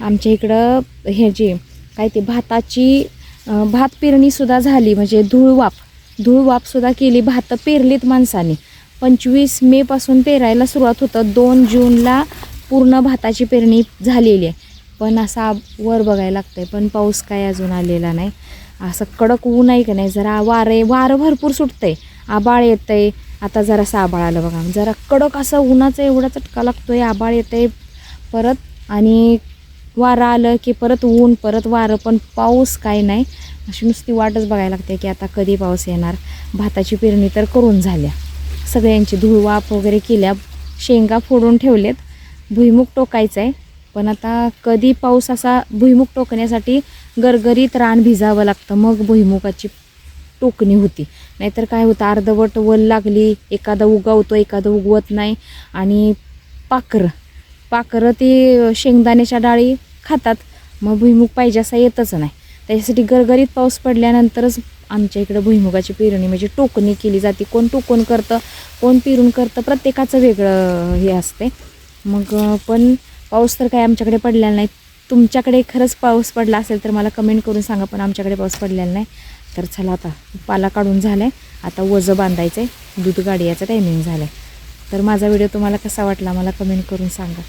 आमच्या इकडं ह्याची काय ते भाताची भात पेरणीसुद्धा झाली, म्हणजे धूळवापसुद्धा केली. भात पेरलीत माणसाने. 25 मेपासून पेरायला सुरुवात होतं. 2 जूनला पूर्ण भाताची पेरणी झालेली आहे. पण असा वर बघायला लागतंय, पण पाऊस काय अजून आलेला नाही. असं कडक ऊन आहे का नाही, जरा वारं भरपूर सुटतंय, आबाळ येतंय. आता जरासं आबाळ आलं बघा, जरा कडक असं उन्हाचा एवढा चटका लागतोय. आबाळ येतंय परत आणि वारं आलं की परत ऊन, परत वारं, पण पाऊस काय नाही. अशी नुसती वाटच बघायला लागते की आता कधी पाऊस येणार. भाताची पेरणी तर करून झाल्या सगळ्यांची, धुळवाप वगैरे केल्या, शेंगा फोडून ठेवलेत. भुईमुग टोकायचं आहे, पण आता कधी पाऊस असा भुईमुग टोकण्यासाठी गरगरीत रान भिजावं लागतं, मग भुईमुगाची टोकणी होती. नाहीतर काय होतं, अर्धवट वल लागली, एखादा उगवतो एखादं उगवत नाही. आणि पाखरं ते शेंगदाण्याच्या डाळी खातात, मग भुईमुग पाहिजे असा येतच नाही. त्याच्यासाठी गरगरीत पाऊस पडल्यानंतरच आमच्या इकडं भुईमुगाची पेरणी म्हणजे टोकणी केली जाते. कोण टोकून करतं, कोण पेरून करतं, प्रत्येकाचं वेगळं हे असते. मग पण पाऊस तर काय आमच्याकडे पडलेला नाही. तुमच्याकडे खरंच पाऊस पडला असेल तर मला कमेंट करून सांगा, पण आमच्याकडे पाऊस पडलेला नाही. तर चला, आता पाला काढून झाला आहे, आता वजं बांधायचं आहे, दूध गाडी याचा टायमिंग झाला आहे. तर माझा व्हिडिओ तुम्हाला कसा वाटला मला कमेंट करून सांगा.